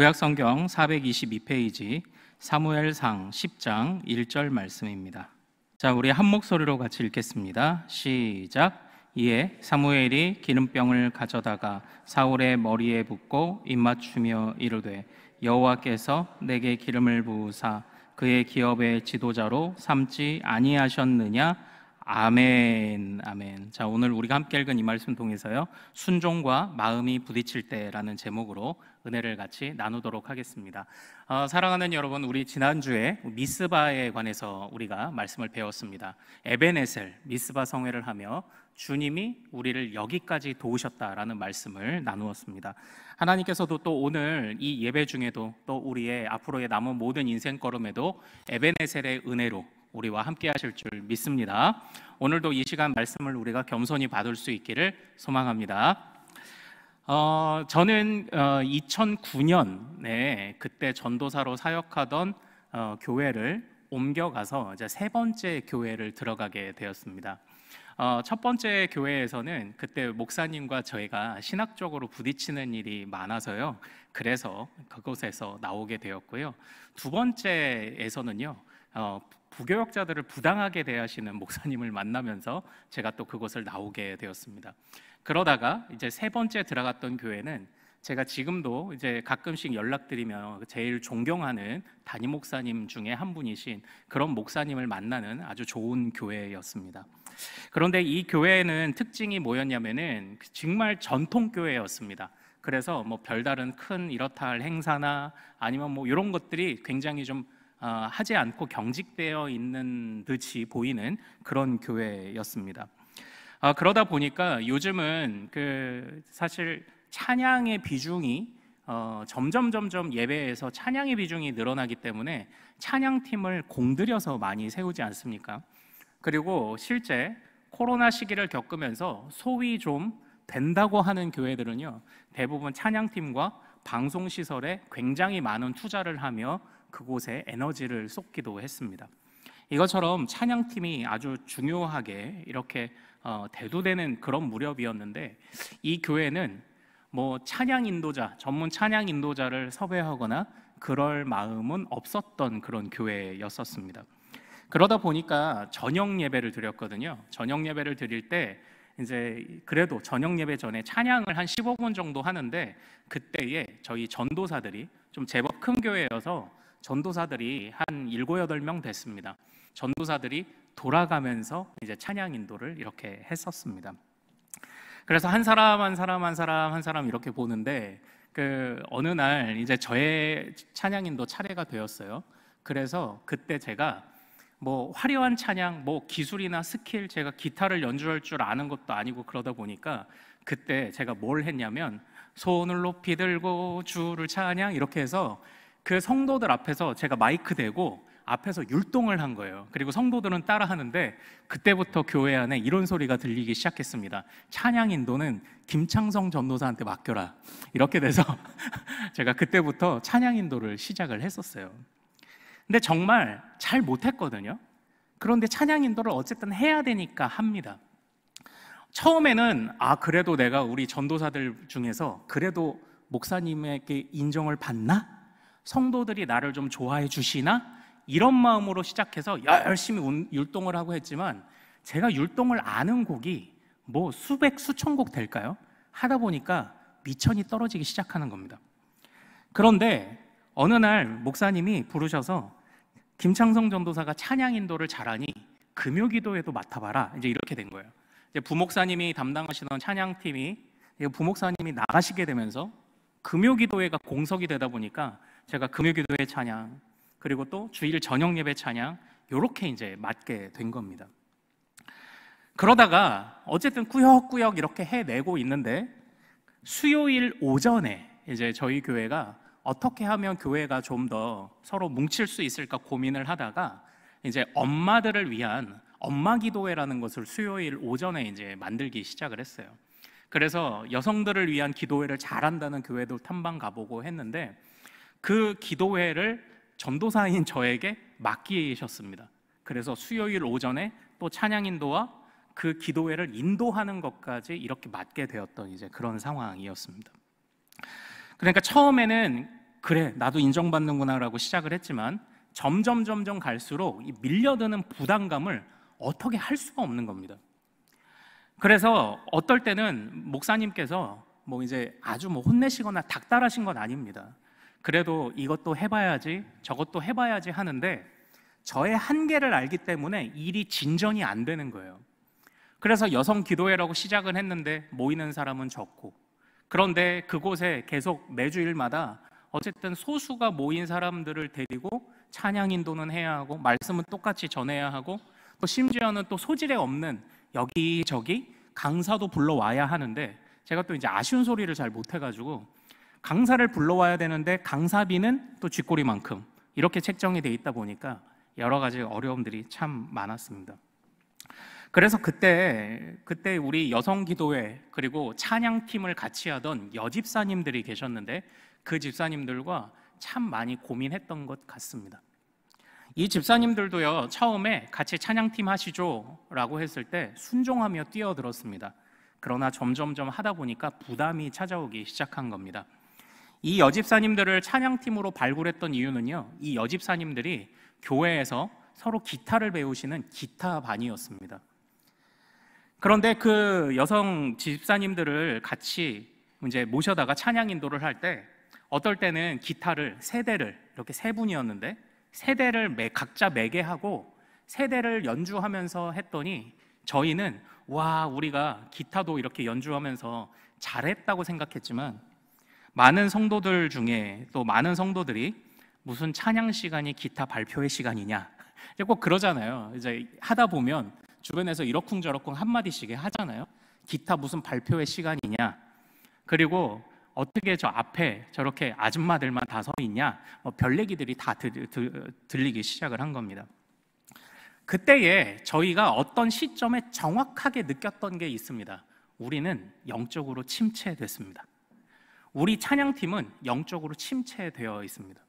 구약성경 422페이지 사무엘상 10장 1절 말씀입니다. 자, 우리 한 목소리로 같이 읽겠습니다. 시작. 이에 사무엘이 기름병을 가져다가 사울의 머리에 붓고 입맞추며 이르되 여호와께서 내게 기름을 부으사 그의 기업의 지도자로 삼지 아니하셨느냐? 아멘, 아멘. 자, 오늘 우리가 함께 읽은 이 말씀 통해서요, 순종과 마음이 부딪힐 때라는 제목으로 은혜를 같이 나누도록 하겠습니다. 사랑하는 여러분, 우리 지난주에 미스바에 관해서 우리가 말씀을 배웠습니다. 에베네셀, 미스바 성회를 하며 주님이 우리를 여기까지 도우셨다라는 말씀을 나누었습니다. 하나님께서도 또 오늘 이 예배 중에도 또 우리의 앞으로의 남은 모든 인생 걸음에도 에베네셀의 은혜로 우리와 함께 하실 줄 믿습니다. 오늘도 이 시간 말씀을 우리가 겸손히 받을 수 있기를 소망합니다. 저는 2009년에 그때 전도사로 사역하던 교회를 옮겨가서 이제 세 번째 교회를 들어가게 되었습니다. 첫 번째 교회에서는 그때 목사님과 저희가 신학적으로 부딪히는 일이 많아서요, 그래서 그곳에서 나오게 되었고요. 두 번째에서는요, 부교역자들을 부당하게 대하시는 목사님을 만나면서 제가 또 그곳을 나오게 되었습니다. 그러다가 이제 세 번째 들어갔던 교회는 제가 지금도 이제 가끔씩 연락드리며 제일 존경하는 담임 목사님 중에 한 분이신 그런 목사님을 만나는 아주 좋은 교회였습니다. 그런데 이 교회는 특징이 뭐였냐면은 정말 전통 교회였습니다. 그래서 뭐 별다른 큰 이렇다 할 행사나 아니면 뭐 이런 것들이 굉장히 좀 하지 않고 경직되어 있는 듯이 보이는 그런 교회였습니다. 그러다 보니까 요즘은 사실 찬양의 비중이 점점 예배에서 찬양의 비중이 늘어나기 때문에 찬양팀을 공들여서 많이 세우지 않습니까? 그리고 실제 코로나 시기를 겪으면서 소위 좀 된다고 하는 교회들은요, 대부분 찬양팀과 방송시설에 굉장히 많은 투자를 하며 그곳에 에너지를 쏟기도 했습니다. 이것처럼 찬양팀이 아주 중요하게 이렇게 대두되는 그런 무렵이었는데, 이 교회는 뭐 찬양 인도자, 전문 찬양 인도자를 섭외하거나 그럴 마음은 없었던 그런 교회였었습니다. 그러다 보니까 저녁 예배를 드렸거든요. 저녁 예배를 드릴 때 이제 그래도 저녁 예배 전에 찬양을 한 15분 정도 하는데, 그때에 저희 전도사들이 좀 제법 큰 교회여서 전도사들이 한 7, 8명 됐습니다. 전도사들이 돌아가면서 이제 찬양 인도를 이렇게 했었습니다. 그래서 한 사람 이렇게 보는데, 어느 날 이제 저의 찬양 인도 차례가 되었어요. 그래서 그때 제가 뭐 화려한 찬양, 뭐 기술이나 스킬, 제가 기타를 연주할 줄 아는 것도 아니고 그러다 보니까 그때 제가 뭘 했냐면 손을 높이 들고 주를 찬양 이렇게 해서 그 성도들 앞에서 제가 마이크 대고 앞에서 율동을 한 거예요. 그리고 성도들은 따라 하는데 그때부터 교회 안에 이런 소리가 들리기 시작했습니다. 찬양 인도는 김창성 전도사한테 맡겨라. 이렇게 돼서 제가 그때부터 찬양 인도를 시작을 했었어요. 근데 정말 잘 못했거든요. 그런데 찬양 인도를 어쨌든 해야 되니까 합니다. 처음에는 그래도 내가 우리 전도사들 중에서 그래도 목사님에게 인정을 받나? 성도들이 나를 좀 좋아해 주시나? 이런 마음으로 시작해서 열심히 율동을 하고 했지만, 제가 율동을 아는 곡이 뭐 수백, 수천 곡 될까요? 하다 보니까 미천이 떨어지기 시작하는 겁니다. 그런데 어느 날 목사님이 부르셔서 김창성 전도사가 찬양 인도를 잘하니 금요 기도회도 맡아봐라. 이제 이렇게 된 거예요. 이제 부목사님이 담당하시던 찬양팀이 부목사님이 나가시게 되면서 금요 기도회가 공석이 되다 보니까 제가 금요 기도회 찬양, 그리고 또 주일 저녁 예배 찬양 이렇게 이제 맡게 된 겁니다. 그러다가 어쨌든 꾸역꾸역 이렇게 해내고 있는데, 수요일 오전에 이제 저희 교회가 어떻게 하면 교회가 좀 더 서로 뭉칠 수 있을까 고민을 하다가 이제 엄마들을 위한 엄마 기도회라는 것을 수요일 오전에 이제 만들기 시작을 했어요. 그래서 여성들을 위한 기도회를 잘한다는 교회도 탐방 가보고 했는데, 그 기도회를 전도사인 저에게 맡기셨습니다. 그래서 수요일 오전에 또 찬양 인도와 그 기도회를 인도하는 것까지 이렇게 맡게 되었던 이제 그런 상황이었습니다. 그러니까 처음에는 그래, 나도 인정받는구나라고 시작을 했지만 점점 갈수록 이 밀려드는 부담감을 어떻게 할 수가 없는 겁니다. 그래서 어떨 때는 목사님께서 뭐 이제 아주 뭐 혼내시거나 닥달하신 건 아닙니다. 그래도 이것도 해봐야지, 저것도 해봐야지 하는데 저의 한계를 알기 때문에 일이 진전이 안 되는 거예요. 그래서 여성 기도회라고 시작을 했는데 모이는 사람은 적고, 그런데 그곳에 계속 매주일마다 어쨌든 소수가 모인 사람들을 데리고 찬양 인도는 해야 하고, 말씀은 똑같이 전해야 하고, 또 심지어는 또 소질에 없는 여기저기 강사도 불러와야 하는데, 제가 또 이제 아쉬운 소리를 잘 못해가지고 강사를 불러와야 되는데 강사비는 또 쥐꼬리만큼 이렇게 책정이 돼 있다 보니까 여러 가지 어려움들이 참 많았습니다. 그래서 그때 우리 여성 기도회 그리고 찬양팀을 같이 하던 여집사님들이 계셨는데, 그 집사님들과 참 많이 고민했던 것 같습니다. 이 집사님들도요, 처음에 같이 찬양팀 하시죠 라고 했을 때 순종하며 뛰어들었습니다. 그러나 점점 하다 보니까 부담이 찾아오기 시작한 겁니다. 이 여집사님들을 찬양팀으로 발굴했던 이유는요, 이 여집사님들이 교회에서 서로 기타를 배우시는 기타반이었습니다. 그런데 그 여성 집사님들을 같이 이제 모셔다가 찬양 인도를 할 때, 어떨 때는 기타를 세 대를, 이렇게 세 분이었는데 세 대를 각자 매게 하고 세 대를 연주하면서 했더니, 저희는 와, 우리가 기타도 이렇게 연주하면서 잘했다고 생각했지만, 많은 성도들 중에 또 많은 성도들이 무슨 찬양 시간이 기타 발표회 시간이냐, 꼭 그러잖아요. 이제 하다 보면 주변에서 이러쿵저러쿵 한마디씩 하잖아요. 기타 무슨 발표회 시간이냐, 그리고 어떻게 저 앞에 저렇게 아줌마들만 다 서 있냐, 별 얘기들이 다 들리기 시작을 한 겁니다. 그때에 저희가 어떤 시점에 정확하게 느꼈던 게 있습니다. 우리는 영적으로 침체됐습니다. 우리 찬양팀은 영적으로 침체되어 있습니다.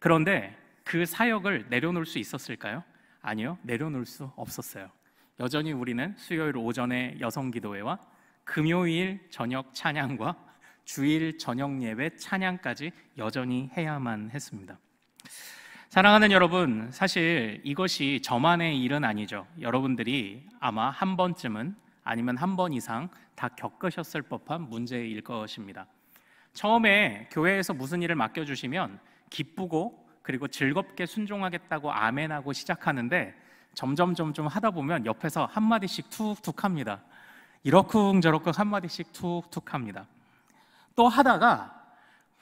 그런데 그 사역을 내려놓을 수 있었을까요? 아니요, 내려놓을 수 없었어요. 여전히 우리는 수요일 오전에 여성 기도회와 금요일 저녁 찬양과 주일 저녁 예배 찬양까지 여전히 해야만 했습니다. 사랑하는 여러분, 사실 이것이 저만의 일은 아니죠. 여러분들이 아마 한 번쯤은, 아니면 한 번 이상 다 겪으셨을 법한 문제일 것입니다. 처음에 교회에서 무슨 일을 맡겨주시면 기쁘고 그리고 즐겁게 순종하겠다고 아멘하고 시작하는데, 점점 하다 보면 옆에서 한마디씩 툭툭 합니다. 이러쿵저러쿵 한마디씩 툭툭 합니다. 또 하다가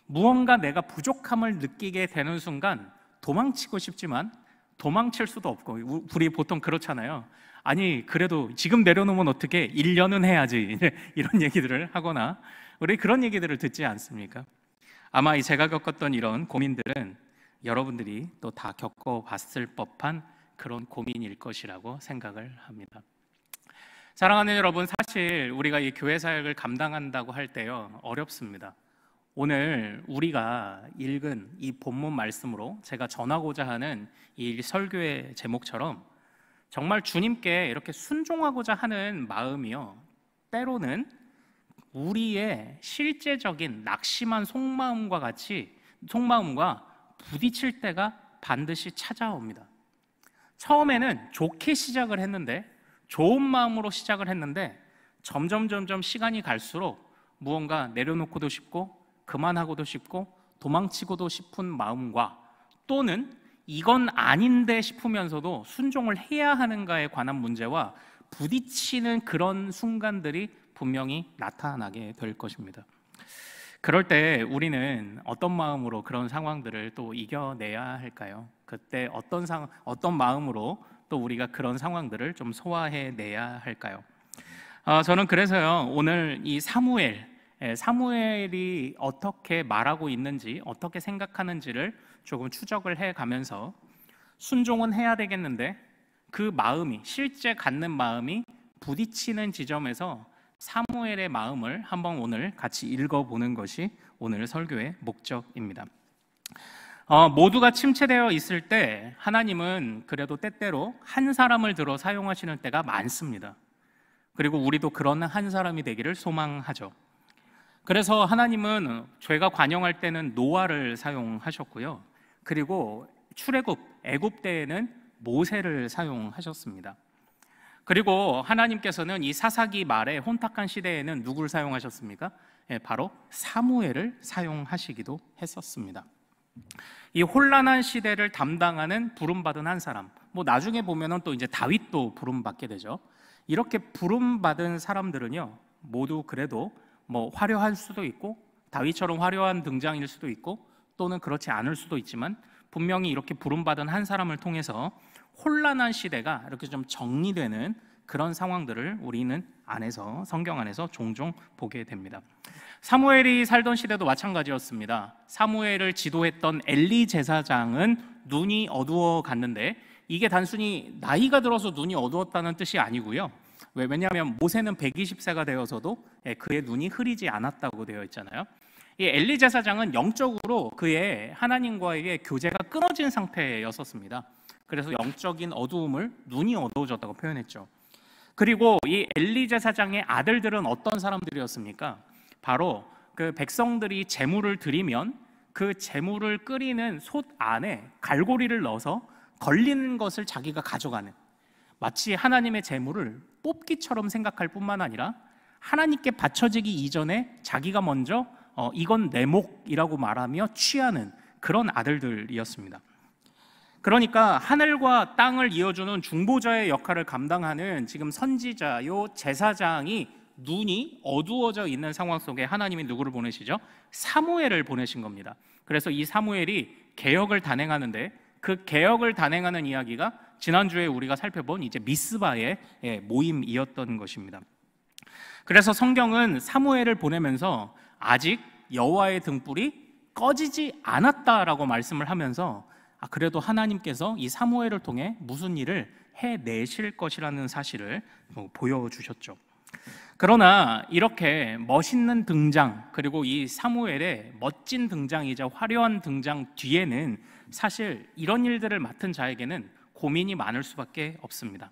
무언가 내가 부족함을 느끼게 되는 순간 도망치고 싶지만 도망칠 수도 없고, 우리 보통 그렇잖아요. 아니, 그래도 지금 내려놓으면 어떻게 1년은 해야지, 이런 얘기들을 하거나, 우리 그런 얘기들을 듣지 않습니까? 아마 제가 겪었던 이런 고민들은 여러분들이 또 다 겪어봤을 법한 그런 고민일 것이라고 생각을 합니다. 사랑하는 여러분, 사실 우리가 이 교회 사역을 감당한다고 할 때요, 어렵습니다. 오늘 우리가 읽은 이 본문 말씀으로 제가 전하고자 하는 이 설교의 제목처럼 정말 주님께 이렇게 순종하고자 하는 마음이요, 때로는 우리의 실제적인 낙심한 속마음과 부딪힐 때가 반드시 찾아옵니다. 처음에는 좋게 시작을 했는데, 좋은 마음으로 시작을 했는데, 점점 시간이 갈수록 무언가 내려놓고도 싶고 그만하고도 싶고 도망치고도 싶은 마음과, 또는 이건 아닌데 싶으면서도 순종을 해야 하는가에 관한 문제와 부딪히는 그런 순간들이 분명히 나타나게 될 것입니다. 그럴 때 우리는 어떤 마음으로 그런 상황들을 또 이겨내야 할까요? 그때 어떤 마음으로 또 우리가 그런 상황들을 좀 소화해내야 할까요? 저는 그래서요, 오늘 이 사무엘이 어떻게 말하고 있는지, 어떻게 생각하는지를 조금 추적을 해가면서, 순종은 해야 되겠는데 그 마음이, 실제 갖는 마음이 부딪히는 지점에서 사무엘의 마음을 한번 오늘 같이 읽어보는 것이 오늘 설교의 목적입니다. 모두가 침체되어 있을 때 하나님은 그래도 때때로 한 사람을 들어 사용하시는 때가 많습니다. 그리고 우리도 그런 한 사람이 되기를 소망하죠. 그래서 하나님은 죄가 관영할 때는 노아를 사용하셨고요. 그리고 출애굽, 애굽 때에는 모세를 사용하셨습니다. 그리고 하나님께서는 이 사사기 말에 혼탁한 시대에는 누구를 사용하셨습니까? 바로 사무엘을 사용하시기도 했었습니다. 이 혼란한 시대를 담당하는 부름받은 한 사람, 나중에 보면은 또 이제 다윗도 부름받게 되죠. 이렇게 부름받은 사람들은요, 모두 그래도 화려할 수도 있고 다윗처럼 화려한 등장일 수도 있고 또는 그렇지 않을 수도 있지만 분명히 이렇게 부름받은 한 사람을 통해서 혼란한 시대가 이렇게 좀 정리되는 그런 상황들을 우리는 성경 안에서 종종 보게 됩니다. 사무엘이 살던 시대도 마찬가지였습니다. 사무엘을 지도했던 엘리 제사장은 눈이 어두워 갔는데 이게 단순히 나이가 들어서 눈이 어두웠다는 뜻이 아니고요. 왜냐하면 모세는 120세가 되어서도 그의 눈이 흐리지 않았다고 되어 있잖아요. 이 엘리 제사장은 영적으로 그의 하나님과의 교제가 끊어진 상태였었습니다. 그래서 영적인 어두움을 눈이 어두워졌다고 표현했죠. 그리고 이 엘리 제사장의 아들들은 어떤 사람들이었습니까? 바로 그 백성들이 제물을 드리면 그 제물을 끓이는 솥 안에 갈고리를 넣어서 걸리는 것을 자기가 가져가는, 마치 하나님의 제물을 뽑기처럼 생각할 뿐만 아니라 하나님께 바쳐지기 이전에 자기가 먼저 이건 내 몫이라고 말하며 취하는 그런 아들들이었습니다. 그러니까 하늘과 땅을 이어주는 중보자의 역할을 감당하는 지금 선지자요 제사장이 눈이 어두워져 있는 상황 속에 하나님이 누구를 보내시죠? 사무엘을 보내신 겁니다. 그래서 이 사무엘이 개혁을 단행하는데 그 개혁을 단행하는 이야기가 지난주에 우리가 살펴본 이제 미스바의 모임이었던 것입니다. 그래서 성경은 사무엘을 보내면서 아직 여호와의 등불이 꺼지지 않았다라고 말씀을 하면서 그래도 하나님께서 이 사무엘을 통해 무슨 일을 해내실 것이라는 사실을 보여주셨죠. 그러나 이렇게 멋있는 등장, 그리고 이 사무엘의 멋진 등장이자 화려한 등장 뒤에는 사실 이런 일들을 맡은 자에게는 고민이 많을 수밖에 없습니다.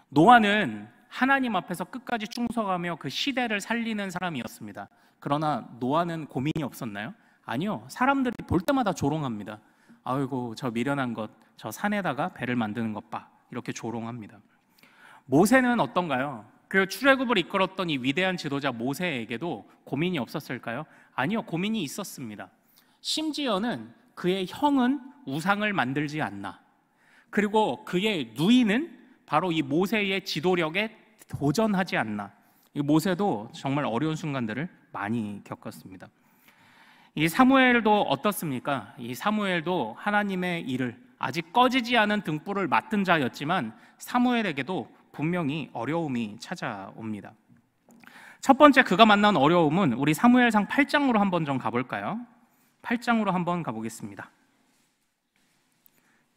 노아는 하나님 앞에서 끝까지 충성하며 그 시대를 살리는 사람이었습니다. 그러나 노아는 고민이 없었나요? 아니요. 사람들이 볼 때마다 조롱합니다. 아이고, 저 미련한 것, 저 산에다가 배를 만드는 것 봐, 이렇게 조롱합니다. 모세는 어떤가요? 그 출애굽을 이끌었던 이 위대한 지도자 모세에게도 고민이 없었을까요? 아니요, 고민이 있었습니다. 심지어는 그의 형은 우상을 만들지 않나, 그리고 그의 누이는 바로 이 모세의 지도력에 도전하지 않나. 이 모세도 정말 어려운 순간들을 많이 겪었습니다. 이 사무엘도 어떻습니까? 이 사무엘도 하나님의 일을, 아직 꺼지지 않은 등불을 맡은 자였지만 사무엘에게도 분명히 어려움이 찾아옵니다. 첫 번째 그가 만난 어려움은 우리 사무엘상 8장으로 한번 좀 가볼까요? 8장으로 한번 가보겠습니다.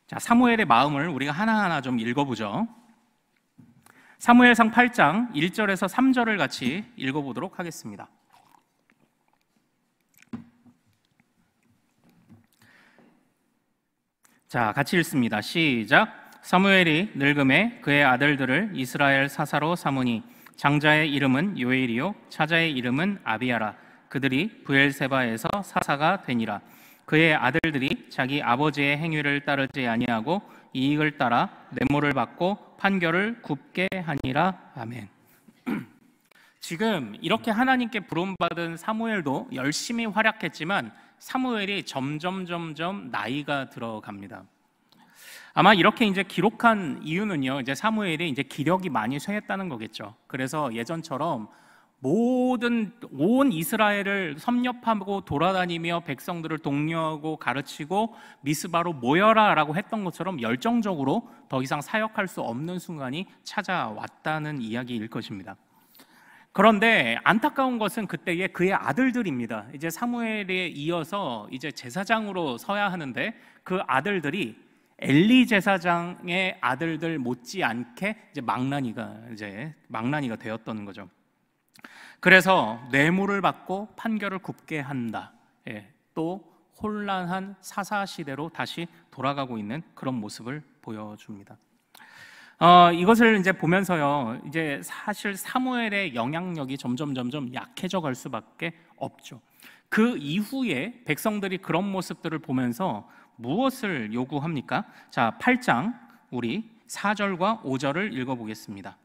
자, 사무엘의 마음을 우리가 하나하나 좀 읽어보죠. 사무엘상 8장 1절에서 3절을 같이 읽어보도록 하겠습니다. 자, 같이 읽습니다. 시작. 사무엘이 늙음에 그의 아들들을 이스라엘 사사로 삼으니 장자의 이름은 요엘이요 차자의 이름은 아비야라. 그들이 브엘세바에서 사사가 되니라. 그의 아들들이 자기 아버지의 행위를 따르지 아니하고 이익을 따라 뇌물을 받고 판결을 굽게 하니라. 아멘. 지금 이렇게 하나님께 부름받은 사무엘도 열심히 활약했지만 사무엘이 점점 나이가 들어갑니다. 아마 이렇게 이제 기록한 이유는요, 이제 사무엘이 이제 기력이 많이 쇠했다는 거겠죠. 그래서 예전처럼 온 이스라엘을 섭렵하고 돌아다니며 백성들을 독려하고 가르치고 미스바로 모여라라고 했던 것처럼 열정적으로 더 이상 사역할 수 없는 순간이 찾아왔다는 이야기일 것입니다. 그런데 안타까운 것은 그때의 그의 아들들입니다. 이제 사무엘에 이어서 이제 제사장으로 서야 하는데 그 아들들이 엘리 제사장의 아들들 못지않게 이제 망나니가 되었던 거죠. 그래서 뇌물을 받고 판결을 굽게 한다. 또 혼란한 사사 시대로 다시 돌아가고 있는 그런 모습을 보여줍니다. 이것을 이제 보면서요, 이제 사실 사무엘의 영향력이 점점 약해져 갈 수밖에 없죠. 그 이후에 백성들이 그런 모습들을 보면서 무엇을 요구합니까? 자, 8장 우리 4절과 5절을 읽어보겠습니다.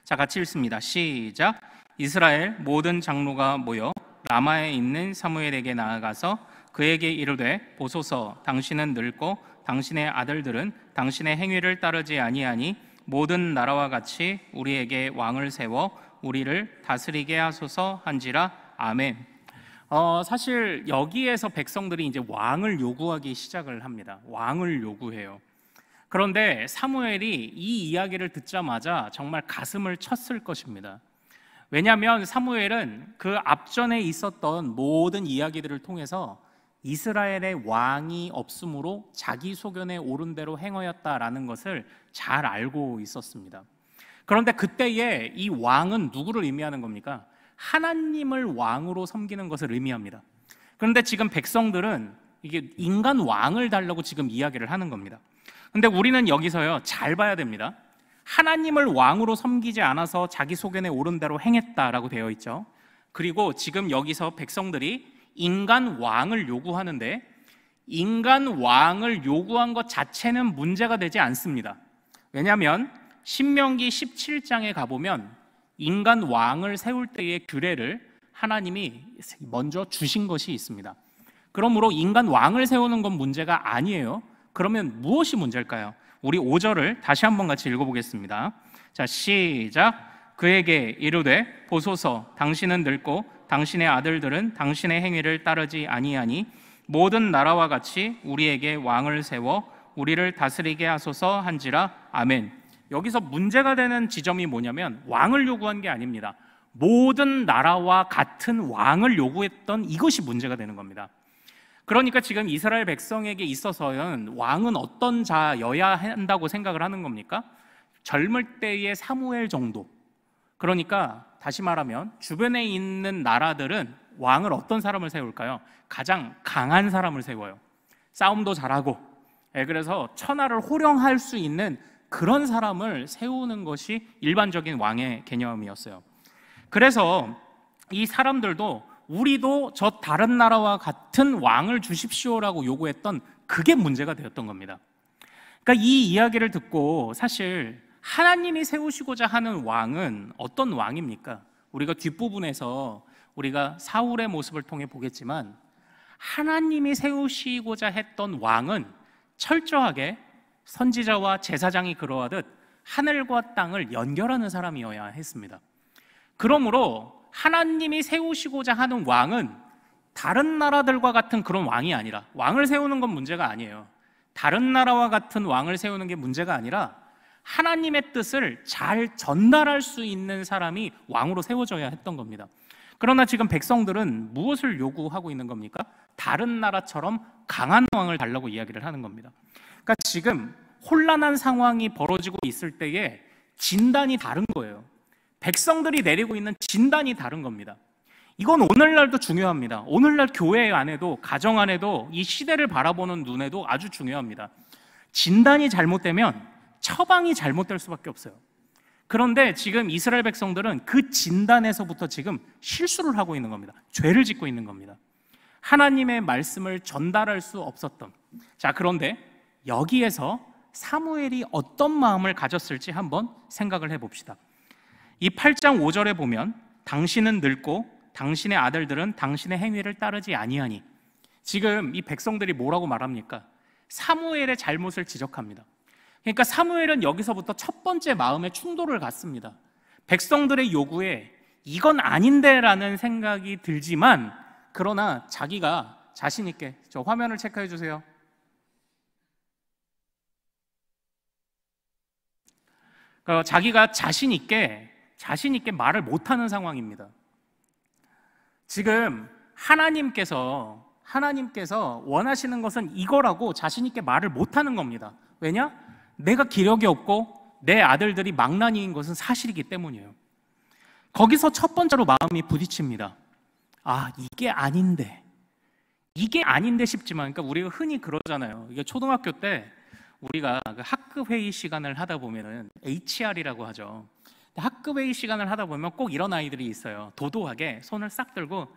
자, 같이 읽습니다. 시작. 이스라엘 모든 장로가 모여 라마에 있는 사무엘에게 나아가서 그에게 이르되 보소서, 당신은 늙고 당신의 아들들은 당신의 행위를 따르지 아니하니 모든 나라와 같이 우리에게 왕을 세워 우리를 다스리게 하소서 한지라. 아멘. 사실 여기에서 백성들이 이제 왕을 요구하기 시작을 합니다. 왕을 요구해요. 그런데 사무엘이 이 이야기를 듣자마자 정말 가슴을 쳤을 것입니다. 왜냐하면 사무엘은 그 앞전에 있었던 모든 이야기들을 통해서 이스라엘의 왕이 없으므로 자기 소견에 옳은 대로 행하였다라는 것을 잘 알고 있었습니다. 그런데 그때에 이 왕은 누구를 의미하는 겁니까? 하나님을 왕으로 섬기는 것을 의미합니다. 그런데 지금 백성들은 이게 인간 왕을 달라고 지금 이야기를 하는 겁니다. 근데 우리는 여기서요, 잘 봐야 됩니다. 하나님을 왕으로 섬기지 않아서 자기 소견에 옳은 대로 행했다라고 되어 있죠. 그리고 지금 여기서 백성들이 인간 왕을 요구하는데, 인간 왕을 요구한 것 자체는 문제가 되지 않습니다. 왜냐하면 신명기 17장에 가보면 인간 왕을 세울 때의 규례를 하나님이 먼저 주신 것이 있습니다. 그러므로 인간 왕을 세우는 건 문제가 아니에요. 그러면 무엇이 문제일까요? 우리 5절을 다시 한번 같이 읽어보겠습니다. 자, 시작. 그에게 이르되 보소서, 당신은 늙고 당신의 아들들은 당신의 행위를 따르지 아니하니 모든 나라와 같이 우리에게 왕을 세워 우리를 다스리게 하소서 한지라. 아멘. 여기서 문제가 되는 지점이 뭐냐면 왕을 요구한 게 아닙니다. 모든 나라와 같은 왕을 요구했던 이것이 문제가 되는 겁니다. 그러니까 지금 이스라엘 백성에게 있어서는 왕은 어떤 자여야 한다고 생각을 하는 겁니까? 젊을 때의 사무엘 정도. 그러니까 다시 말하면 주변에 있는 나라들은 왕을 어떤 사람을 세울까요? 가장 강한 사람을 세워요. 싸움도 잘하고, 그래서 천하를 호령할 수 있는 그런 사람을 세우는 것이 일반적인 왕의 개념이었어요. 그래서 이 사람들도 우리도 저 다른 나라와 같은 왕을 주십시오라고 요구했던 그게 문제가 되었던 겁니다. 그러니까 이 이야기를 듣고 사실 하나님이 세우시고자 하는 왕은 어떤 왕입니까? 우리가 뒷부분에서 우리가 사울의 모습을 통해 보겠지만 하나님이 세우시고자 했던 왕은 철저하게 선지자와 제사장이 그러하듯 하늘과 땅을 연결하는 사람이어야 했습니다. 그러므로 하나님이 세우시고자 하는 왕은 다른 나라들과 같은 그런 왕이 아니라, 왕을 세우는 건 문제가 아니에요. 다른 나라와 같은 왕을 세우는 게 문제가 아니라 하나님의 뜻을 잘 전달할 수 있는 사람이 왕으로 세워져야 했던 겁니다. 그러나 지금 백성들은 무엇을 요구하고 있는 겁니까? 다른 나라처럼 강한 왕을 달라고 이야기를 하는 겁니다. 그러니까 지금 혼란한 상황이 벌어지고 있을 때에 진단이 다른 거예요. 백성들이 내리고 있는 진단이 다른 겁니다. 이건 오늘날도 중요합니다. 오늘날 교회 안에도, 가정 안에도, 이 시대를 바라보는 눈에도 아주 중요합니다. 진단이 잘못되면 처방이 잘못될 수밖에 없어요. 그런데 지금 이스라엘 백성들은 그 진단에서부터 지금 실수를 하고 있는 겁니다. 죄를 짓고 있는 겁니다. 하나님의 말씀을 전달할 수 없었던. 자, 그런데 여기에서 사무엘이 어떤 마음을 가졌을지 한번 생각을 해봅시다. 이 8장 5절에 보면 당신은 늙고 당신의 아들들은 당신의 행위를 따르지 아니하니, 지금 이 백성들이 뭐라고 말합니까? 사무엘의 잘못을 지적합니다. 그러니까 사무엘은 여기서부터 첫 번째 마음의 충돌을 갖습니다. 백성들의 요구에 이건 아닌데 라는 생각이 들지만, 그러나 자기가 자신 있게, 저 화면을 체크해 주세요. 자기가 자신 있게 말을 못하는 상황입니다. 지금 하나님께서 원하시는 것은 이거라고 자신 있게 말을 못하는 겁니다. 왜냐? 내가 기력이 없고 내 아들들이 망나니인 것은 사실이기 때문이에요. 거기서 첫 번째로 마음이 부딪힙니다. 아, 이게 아닌데 싶지만, 그러니까 우리가 흔히 그러잖아요. 이게 초등학교 때 우리가 그 학급 회의 시간을 하다 보면은 HR이라고 하죠. 학급 회의 시간을 하다 보면 꼭 이런 아이들이 있어요. 도도하게 손을 싹 들고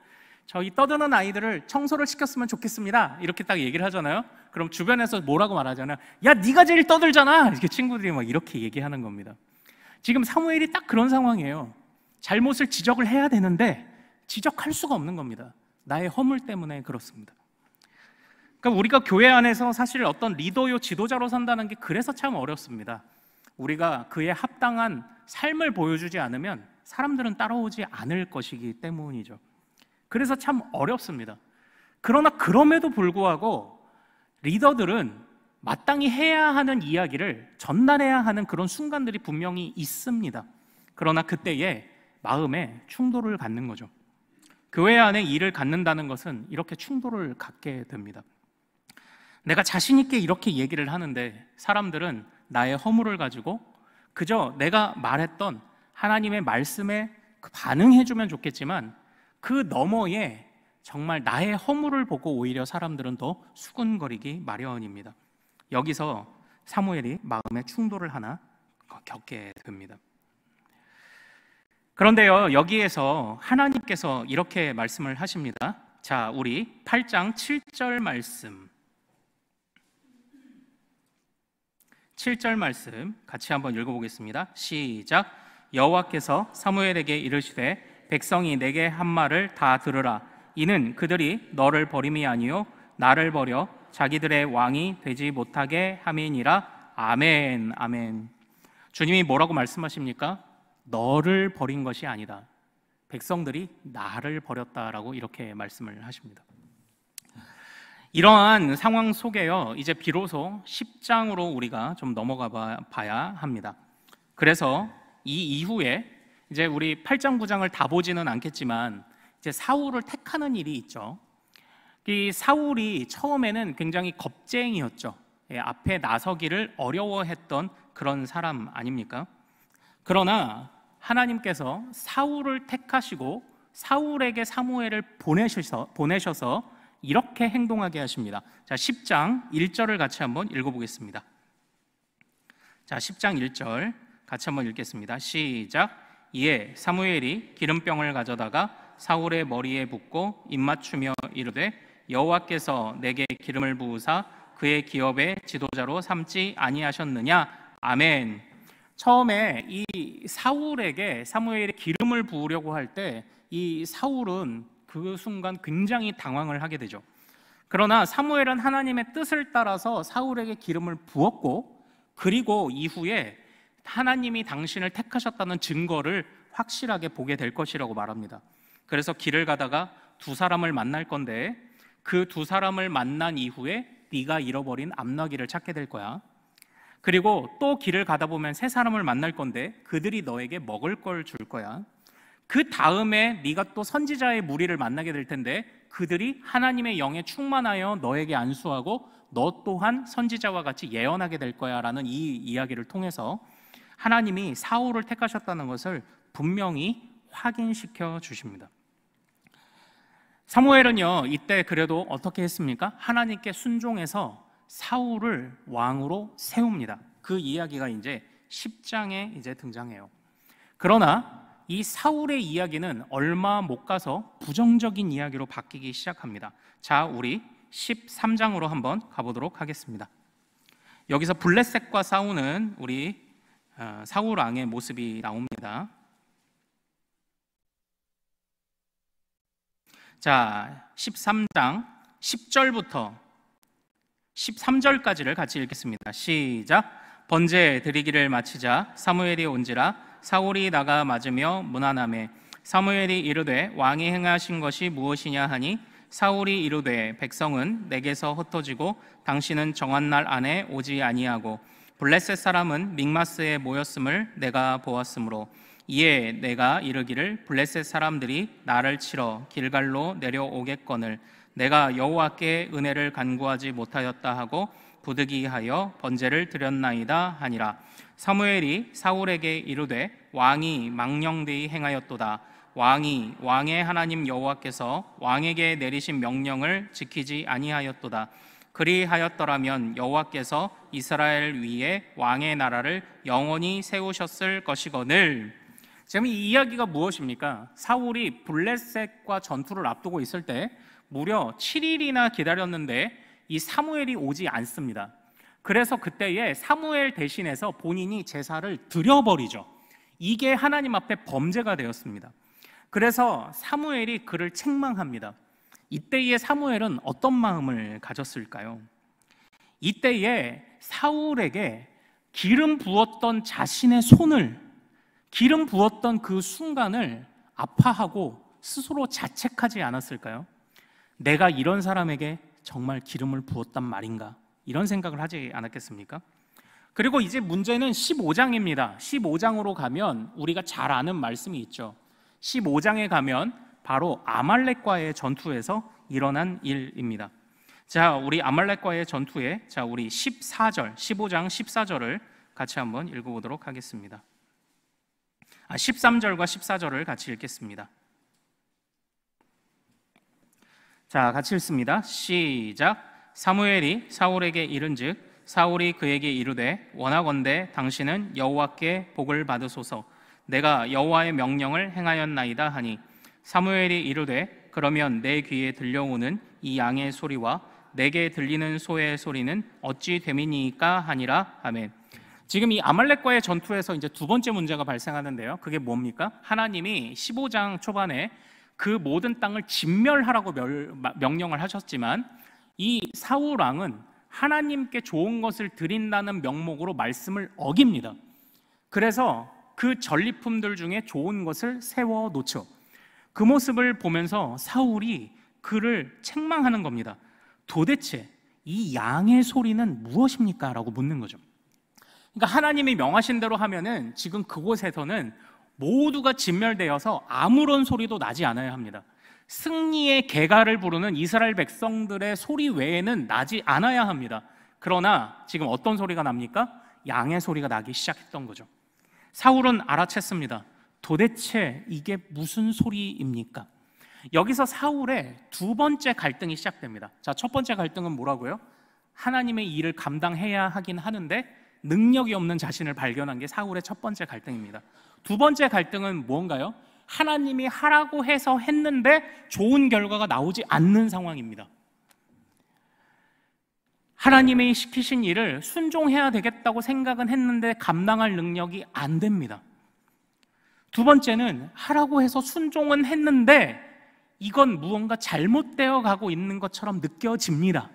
저희 떠드는 아이들을 청소를 시켰으면 좋겠습니다, 이렇게 딱 얘기를 하잖아요. 그럼 주변에서 뭐라고 말하잖아요. 야, 네가 제일 떠들잖아. 이렇게 친구들이 막 이렇게 얘기하는 겁니다. 지금 사무엘이 딱 그런 상황이에요. 잘못을 지적을 해야 되는데 지적할 수가 없는 겁니다. 나의 허물 때문에 그렇습니다. 그러니까 우리가 교회 안에서 사실 어떤 리더요 지도자로 산다는 게 그래서 참 어렵습니다. 우리가 그에 합당한 삶을 보여주지 않으면 사람들은 따라오지 않을 것이기 때문이죠. 그래서 참 어렵습니다. 그러나 그럼에도 불구하고 리더들은 마땅히 해야 하는 이야기를 전달해야 하는 그런 순간들이 분명히 있습니다. 그러나 그때에 마음에 충돌을 갖는 거죠. 교회 안에 일을 갖는다는 것은 이렇게 충돌을 갖게 됩니다. 내가 자신 있게 이렇게 얘기를 하는데 사람들은 나의 허물을 가지고 그저 내가 말했던 하나님의 말씀에 반응해주면 좋겠지만 그 너머에 정말 나의 허물을 보고 오히려 사람들은 더 수군거리기 마련입니다. 여기서 사무엘이 마음의 충돌을 하나 겪게 됩니다. 그런데요, 여기에서 하나님께서 이렇게 말씀을 하십니다. 자, 우리 8장 7절 말씀, 7절 말씀 같이 한번 읽어보겠습니다. 시작. 여호와께서 사무엘에게 이르시되 백성이 내게 한 말을 다 들으라. 이는 그들이 너를 버림이 아니요 나를 버려 자기들의 왕이 되지 못하게 함이니라. 아멘. 아멘. 주님이 뭐라고 말씀하십니까? 너를 버린 것이 아니다. 백성들이 나를 버렸다라고 이렇게 말씀을 하십니다. 이러한 상황 속에요, 이제 비로소 10장으로 우리가 좀 넘어가 봐야 합니다. 그래서 이 이후에 이제 우리 8장 9장을 다 보지는 않겠지만 이제 사울을 택하는 일이 있죠. 이 사울이 처음에는 굉장히 겁쟁이였죠. 앞에 나서기를 어려워했던 그런 사람 아닙니까? 그러나 하나님께서 사울을 택하시고 사울에게 사무엘을 보내셔서 이렇게 행동하게 하십니다. 자, 10장 1절을 같이 한번 읽어보겠습니다. 자, 10장 1절 같이 한번 읽겠습니다. 시작. 이에 사무엘이 기름병을 가져다가 사울의 머리에 붓고 입맞추며 이르되 여호와께서 내게 기름을 부으사 그의 기업의 지도자로 삼지 아니하셨느냐. 아멘. 처음에 이 사울에게 사무엘이 기름을 부으려고 할 때 이 사울은 그 순간 굉장히 당황을 하게 되죠. 그러나 사무엘은 하나님의 뜻을 따라서 사울에게 기름을 부었고, 그리고 이후에 하나님이 당신을 택하셨다는 증거를 확실하게 보게 될 것이라고 말합니다. 그래서 길을 가다가 두 사람을 만날 건데 그 두 사람을 만난 이후에 네가 잃어버린 암나귀를 찾게 될 거야. 그리고 또 길을 가다 보면 세 사람을 만날 건데 그들이 너에게 먹을 걸 줄 거야. 그 다음에 네가 또 선지자의 무리를 만나게 될 텐데 그들이 하나님의 영에 충만하여 너에게 안수하고 너 또한 선지자와 같이 예언하게 될 거야 라는 이 이야기를 통해서 하나님이 사울을 택하셨다는 것을 분명히 확인시켜 주십니다. 사무엘은요, 이때 그래도 어떻게 했습니까? 하나님께 순종해서 사울을 왕으로 세웁니다. 그 이야기가 이제 10장에 이제 등장해요. 그러나 이 사울의 이야기는 얼마 못 가서 부정적인 이야기로 바뀌기 시작합니다. 자, 우리 13장으로 한번 가보도록 하겠습니다. 여기서 블레셋과 싸우는 우리 사울 왕의 모습이 나옵니다. 자, 13장 10절부터 13절까지를 같이 읽겠습니다. 시작. 번제 드리기를 마치자 사무엘이 온지라 사울이 나가 맞으며 문안하매 사무엘이 이르되 왕이 행하신 것이 무엇이냐 하니 사울이 이르되 백성은 내게서 흩어지고 당신은 정한 날 안에 오지 아니하고 블레셋 사람은 믹마스에 모였음을 내가 보았으므로 이에 내가 이르기를 블레셋 사람들이 나를 치러 길갈로 내려오겠거늘 내가 여호와께 은혜를 간구하지 못하였다 하고 부득이하여 번제를 드렸나이다 하니라. 사무엘이 사울에게 이르되 왕이 망령되이 행하였도다. 왕의 하나님 여호와께서 왕에게 내리신 명령을 지키지 아니하였도다. 그리하였더라면 여호와께서 이스라엘 위에 왕의 나라를 영원히 세우셨을 것이거늘. 지금 이 이야기가 무엇입니까? 사울이 블레셋과 전투를 앞두고 있을 때 무려 7일이나 기다렸는데 이 사무엘이 오지 않습니다. 그래서 그때에 사무엘 대신해서 본인이 제사를 드려버리죠. 이게 하나님 앞에 범죄가 되었습니다. 그래서 사무엘이 그를 책망합니다. 이때의 사무엘은 어떤 마음을 가졌을까요? 이때에 사울에게 기름 부었던 자신의 손을, 기름 부었던 그 순간을 아파하고 스스로 자책하지 않았을까요? 내가 이런 사람에게 정말 기름을 부었단 말인가? 이런 생각을 하지 않았겠습니까? 그리고 이제 문제는 15장입니다. 15장으로 가면 우리가 잘 아는 말씀이 있죠. 15장에 가면 바로 아말렉과의 전투에서 일어난 일입니다. 자, 우리 아말렉과의 전투에 우리 14절, 15장 14절을 같이 한번 읽어보도록 하겠습니다. 13절과 14절을 같이 읽겠습니다. 자, 같이 읽습니다. 시작. 사무엘이 사울에게 이른즉 사울이 그에게 이르되 원하건대 당신은 여호와께 복을 받으소서. 내가 여호와의 명령을 행하였나이다 하니 사무엘이 이르되 그러면 내 귀에 들려오는 이 양의 소리와 내게 들리는 소의 소리는 어찌 됨이니까 하니라. 아멘. 지금 이 아말렉과의 전투에서 이제 두 번째 문제가 발생하는데요. 그게 뭡니까? 하나님이 15장 초반에 그 모든 땅을 진멸하라고 명령을 하셨지만 이 사울 왕은 하나님께 좋은 것을 드린다는 명목으로 말씀을 어깁니다. 그래서 그 전리품들 중에 좋은 것을 세워 놓죠. 그 모습을 보면서 사울이 그를 책망하는 겁니다. 도대체 이 양의 소리는 무엇입니까? 라고 묻는 거죠. 그러니까 하나님이 명하신 대로 하면은 지금 그곳에서는 모두가 진멸되어서 아무런 소리도 나지 않아야 합니다. 승리의 개가를 부르는 이스라엘 백성들의 소리 외에는 나지 않아야 합니다. 그러나 지금 어떤 소리가 납니까? 양의 소리가 나기 시작했던 거죠. 사울은 알아챘습니다. 도대체 이게 무슨 소리입니까? 여기서 사울의 두 번째 갈등이 시작됩니다. 자, 첫 번째 갈등은 뭐라고요? 하나님의 일을 감당해야 하긴 하는데 능력이 없는 자신을 발견한 게 사울의 첫 번째 갈등입니다. 두 번째 갈등은 뭔가요? 하나님이 하라고 해서 했는데 좋은 결과가 나오지 않는 상황입니다. 하나님이 시키신 일을 순종해야 되겠다고 생각은 했는데 감당할 능력이 안 됩니다. 두 번째는 하라고 해서 순종은 했는데 이건 무언가 잘못되어 가고 있는 것처럼 느껴집니다.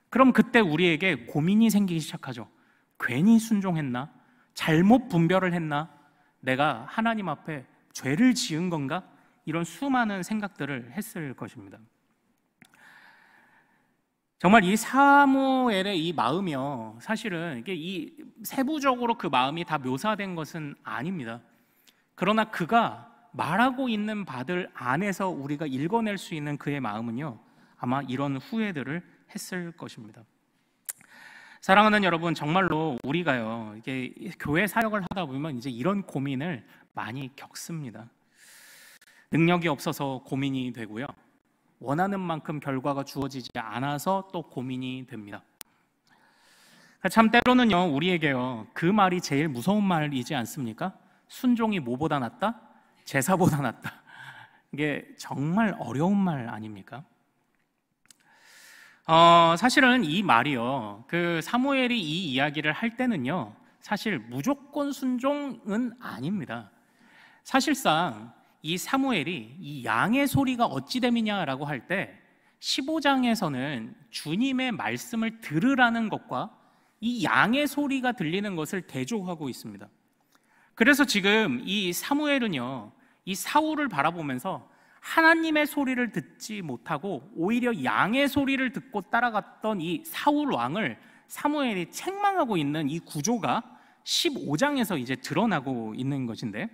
그럼 그때 우리에게 고민이 생기기 시작하죠. 괜히 순종했나? 잘못 분별을 했나? 내가 하나님 앞에 죄를 지은 건가? 이런 수많은 생각들을 했을 것입니다. 정말 이 사무엘의 이 마음이요, 사실은 이게 이 세부적으로 그 마음이 다 묘사된 것은 아닙니다. 그러나 그가 말하고 있는 바들 안에서 우리가 읽어낼 수 있는 그의 마음은요, 아마 이런 후회들을 했을 것입니다. 사랑하는 여러분, 정말로 우리가요, 이게 교회 사역을 하다 보면 이제 이런 고민을 많이 겪습니다. 능력이 없어서 고민이 되고요, 원하는 만큼 결과가 주어지지 않아서 또 고민이 됩니다. 참 때로는요, 우리에게요, 그 말이 제일 무서운 말이지 않습니까? 순종이 뭐보다 낫다? 제사보다 낫다. 이게 정말 어려운 말 아닙니까? 사실은 이 말이요, 그 사무엘이 이 이야기를 할 때는요, 사실 무조건 순종은 아닙니다. 사실상 이 사무엘이 이 양의 소리가 어찌 됨이냐라고 할 때 15장에서는 주님의 말씀을 들으라는 것과 이 양의 소리가 들리는 것을 대조하고 있습니다. 그래서 지금 이 사무엘은요, 이 사울을 바라보면서 하나님의 소리를 듣지 못하고 오히려 양의 소리를 듣고 따라갔던 이 사울 왕을 사무엘이 책망하고 있는 이 구조가 15장에서 이제 드러나고 있는 것인데,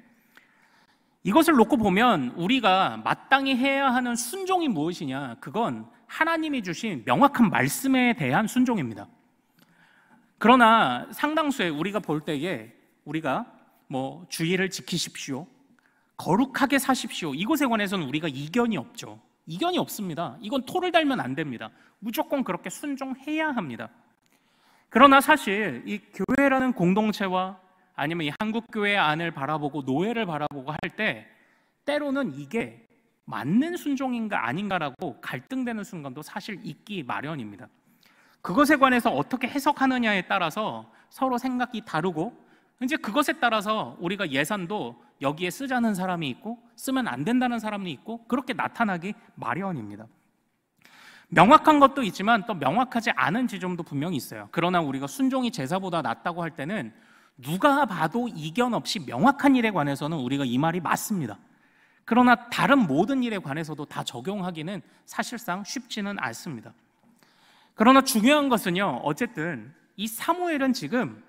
이것을 놓고 보면 우리가 마땅히 해야 하는 순종이 무엇이냐? 그건 하나님이 주신 명확한 말씀에 대한 순종입니다. 그러나 상당수의 우리가 볼 때에 우리가 주의를 지키십시오, 거룩하게 사십시오, 이것에 관해서는 우리가 이견이 없죠. 이견이 없습니다. 이건 토를 달면 안 됩니다. 무조건 그렇게 순종해야 합니다. 그러나 사실 이 교회라는 공동체와 아니면 이 한국교회 안을 바라보고 노예를 바라보고 할 때 때로는 이게 맞는 순종인가 아닌가라고 갈등되는 순간도 사실 있기 마련입니다. 그것에 관해서 어떻게 해석하느냐에 따라서 서로 생각이 다르고 이제 그것에 따라서 우리가 예산도 여기에 쓰자는 사람이 있고 쓰면 안 된다는 사람이 있고 그렇게 나타나기 마련입니다. 명확한 것도 있지만 또 명확하지 않은 지점도 분명히 있어요. 그러나 우리가 순종이 제사보다 낫다고 할 때는 누가 봐도 이견 없이 명확한 일에 관해서는 우리가 이 말이 맞습니다. 그러나 다른 모든 일에 관해서도 다 적용하기는 사실상 쉽지는 않습니다. 그러나 중요한 것은요, 어쨌든 이 사무엘은 지금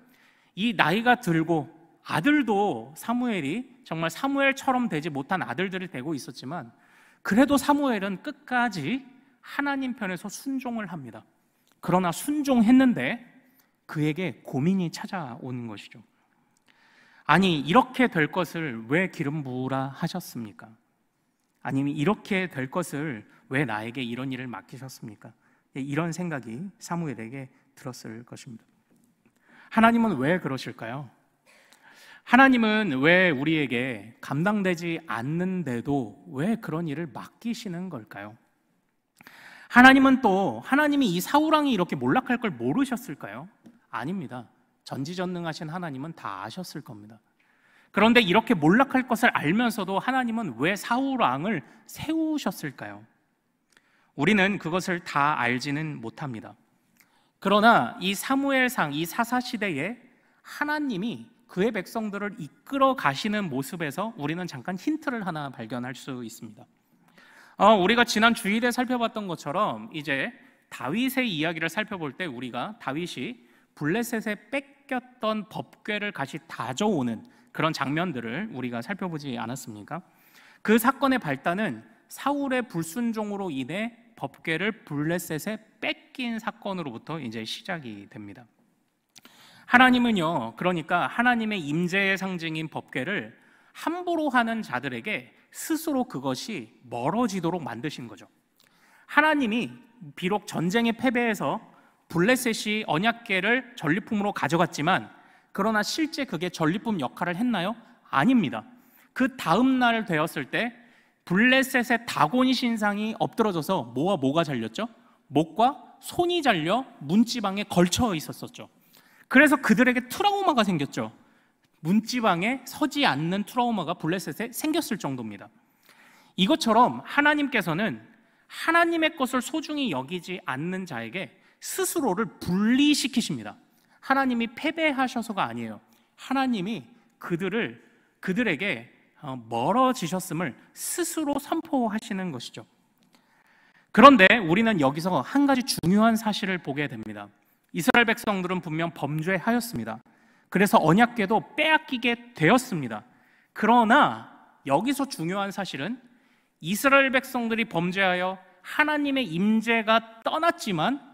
이 나이가 들고 아들도 사무엘이 정말 사무엘처럼 되지 못한 아들들이 되고 있었지만 그래도 사무엘은 끝까지 하나님 편에서 순종을 합니다. 그러나 순종했는데 그에게 고민이 찾아오는 것이죠. 아니, 이렇게 될 것을 왜 기름 부으라 하셨습니까? 아니면 이렇게 될 것을 왜 나에게 이런 일을 맡기셨습니까? 이런 생각이 사무엘에게 들었을 것입니다. 하나님은 왜 그러실까요? 하나님은 왜 우리에게 감당되지 않는데도 왜 그런 일을 맡기시는 걸까요? 하나님은 또 하나님이 이 사울왕이 이렇게 몰락할 걸 모르셨을까요? 아닙니다. 전지전능하신 하나님은 다 아셨을 겁니다. 그런데 이렇게 몰락할 것을 알면서도 하나님은 왜 사울왕을 세우셨을까요? 우리는 그것을 다 알지는 못합니다. 그러나 이 사무엘상, 이 사사시대에 하나님이 그의 백성들을 이끌어 가시는 모습에서 우리는 잠깐 힌트를 하나 발견할 수 있습니다. 우리가 지난 주일에 살펴봤던 것처럼 이제 다윗의 이야기를 살펴볼 때 우리가 다윗이 블레셋에 뺏겼던 법궤를 다시 다져오는 그런 장면들을 우리가 살펴보지 않았습니까? 그 사건의 발단은 사울의 불순종으로 인해 법궤를 블레셋에 뺏긴 사건으로부터 이제 시작이 됩니다. 하나님은요, 그러니까 하나님의 임재의 상징인 법궤를 함부로 하는 자들에게 스스로 그것이 멀어지도록 만드신 거죠. 하나님이 비록 전쟁에 패배해서 블레셋이 언약궤를 전리품으로 가져갔지만 그러나 실제 그게 전리품 역할을 했나요? 아닙니다. 그 다음 날 되었을 때 블레셋의 다곤 신상이 엎드러져서 뭐와 뭐가 잘렸죠? 목과 손이 잘려 문지방에 걸쳐 있었었죠. 그래서 그들에게 트라우마가 생겼죠. 문지방에 서지 않는 트라우마가 블레셋에 생겼을 정도입니다. 이것처럼 하나님께서는 하나님의 것을 소중히 여기지 않는 자에게 스스로를 분리시키십니다. 하나님이 패배하셔서가 아니에요. 하나님이 그들에게 멀어지셨음을 스스로 선포하시는 것이죠. 그런데 우리는 여기서 한 가지 중요한 사실을 보게 됩니다. 이스라엘 백성들은 분명 범죄하였습니다. 그래서 언약궤도 빼앗기게 되었습니다. 그러나 여기서 중요한 사실은 이스라엘 백성들이 범죄하여 하나님의 임재가 떠났지만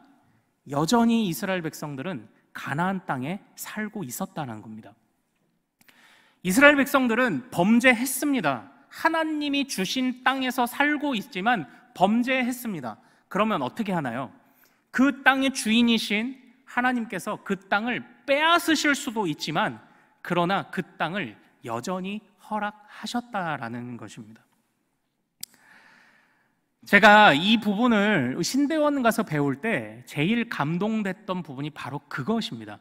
여전히 이스라엘 백성들은 가나안 땅에 살고 있었다는 겁니다. 이스라엘 백성들은 범죄했습니다. 하나님이 주신 땅에서 살고 있지만 범죄했습니다. 그러면 어떻게 하나요? 그 땅의 주인이신 하나님께서 그 땅을 빼앗으실 수도 있지만 그러나 그 땅을 여전히 허락하셨다라는 것입니다. 제가 이 부분을 신대원 가서 배울 때 제일 감동됐던 부분이 바로 그것입니다.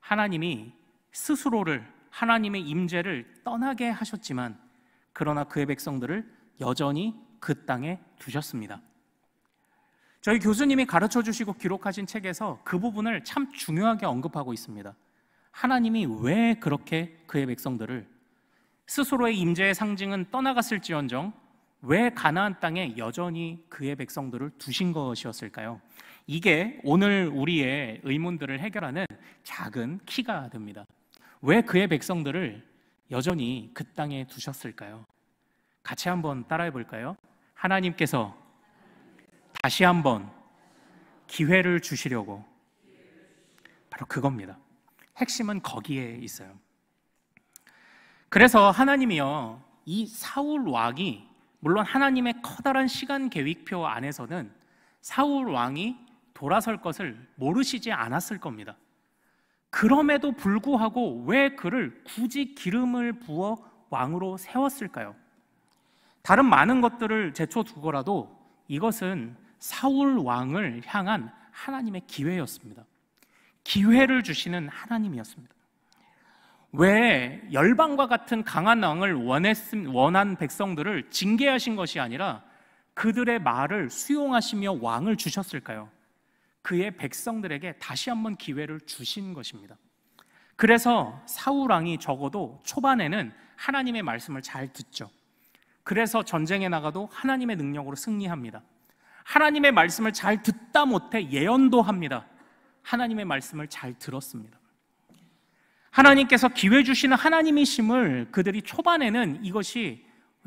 하나님이 스스로를, 하나님의 임재를 떠나게 하셨지만 그러나 그의 백성들을 여전히 그 땅에 두셨습니다. 저희 교수님이 가르쳐 주시고 기록하신 책에서 그 부분을 참 중요하게 언급하고 있습니다. 하나님이 왜 그렇게 그의 백성들을 스스로의 임재의 상징은 떠나갔을지언정 왜 가나안 땅에 여전히 그의 백성들을 두신 것이었을까요? 이게 오늘 우리의 의문들을 해결하는 작은 키가 됩니다. 왜 그의 백성들을 여전히 그 땅에 두셨을까요? 같이 한번 따라해 볼까요? 하나님께서 다시 한번 기회를 주시려고, 바로 그겁니다. 핵심은 거기에 있어요. 그래서 하나님이요, 이 사울 왕이 물론 하나님의 커다란 시간 계획표 안에서는 사울 왕이 돌아설 것을 모르시지 않았을 겁니다. 그럼에도 불구하고 왜 그를 굳이 기름을 부어 왕으로 세웠을까요? 다른 많은 것들을 제쳐두고라도 이것은 사울 왕을 향한 하나님의 기회였습니다. 기회를 주시는 하나님이었습니다. 왜 열방과 같은 강한 왕을 원한 백성들을 징계하신 것이 아니라 그들의 말을 수용하시며 왕을 주셨을까요? 그의 백성들에게 다시 한번 기회를 주신 것입니다. 그래서 사울 왕이 적어도 초반에는 하나님의 말씀을 잘 듣죠. 그래서 전쟁에 나가도 하나님의 능력으로 승리합니다. 하나님의 말씀을 잘 듣다 못해 예언도 합니다. 하나님의 말씀을 잘 들었습니다. 하나님께서 기회 주시는 하나님이심을 그들이 초반에는 이것이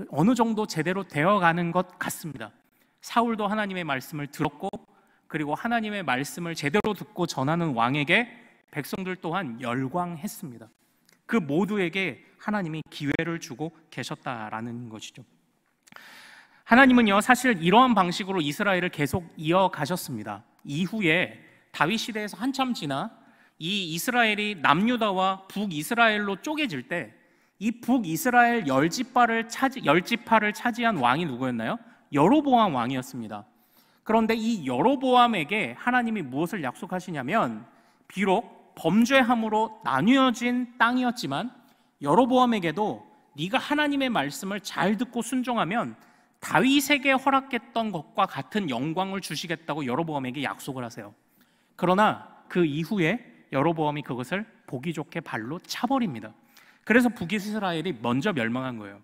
어느 정도 제대로 되어가는 것 같습니다. 사울도 하나님의 말씀을 들었고, 그리고 하나님의 말씀을 제대로 듣고 전하는 왕에게 백성들 또한 열광했습니다. 그 모두에게 하나님이 기회를 주고 계셨다라는 것이죠. 하나님은요, 사실 이러한 방식으로 이스라엘을 계속 이어가셨습니다. 이후에 다윗 시대에서 한참 지나 이 이스라엘이 남유다와 북이스라엘로 쪼개질 때 이 북이스라엘 열지파를 차지한 왕이 누구였나요? 여로보암 왕이었습니다. 그런데 이 여로보암에게 하나님이 무엇을 약속하시냐면, 비록 범죄함으로 나뉘어진 땅이었지만 여로보암에게도 네가 하나님의 말씀을 잘 듣고 순종하면 다윗에게 허락했던 것과 같은 영광을 주시겠다고 여로보암에게 약속을 하세요. 그러나 그 이후에 여로보암이 그것을 보기 좋게 발로 차버립니다. 그래서 북이스라엘이 먼저 멸망한 거예요.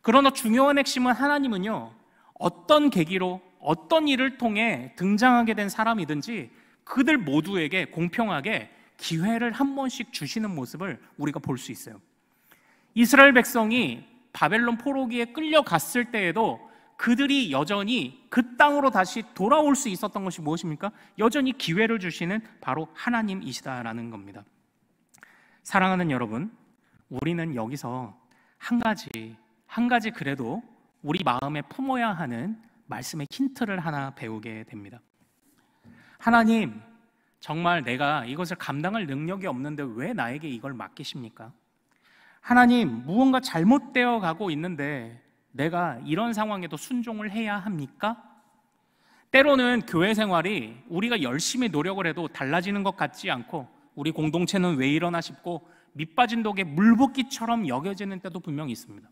그러나 중요한 핵심은 하나님은요, 어떤 계기로 어떤 일을 통해 등장하게 된 사람이든지 그들 모두에게 공평하게 기회를 한 번씩 주시는 모습을 우리가 볼 수 있어요. 이스라엘 백성이 바벨론 포로기에 끌려갔을 때에도 그들이 여전히 그 땅으로 다시 돌아올 수 있었던 것이 무엇입니까? 여전히 기회를 주시는 바로 하나님이시다라는 겁니다. 사랑하는 여러분, 우리는 여기서 한 가지 그래도 우리 마음에 품어야 하는 말씀의 힌트를 하나 배우게 됩니다. 하나님, 정말 내가 이것을 감당할 능력이 없는데 왜 나에게 이걸 맡기십니까? 하나님, 무언가 잘못되어 가고 있는데 내가 이런 상황에도 순종을 해야 합니까? 때로는 교회 생활이 우리가 열심히 노력을 해도 달라지는 것 같지 않고, 우리 공동체는 왜 이러나 싶고 밑빠진 독에 물붓기처럼 여겨지는 때도 분명히 있습니다.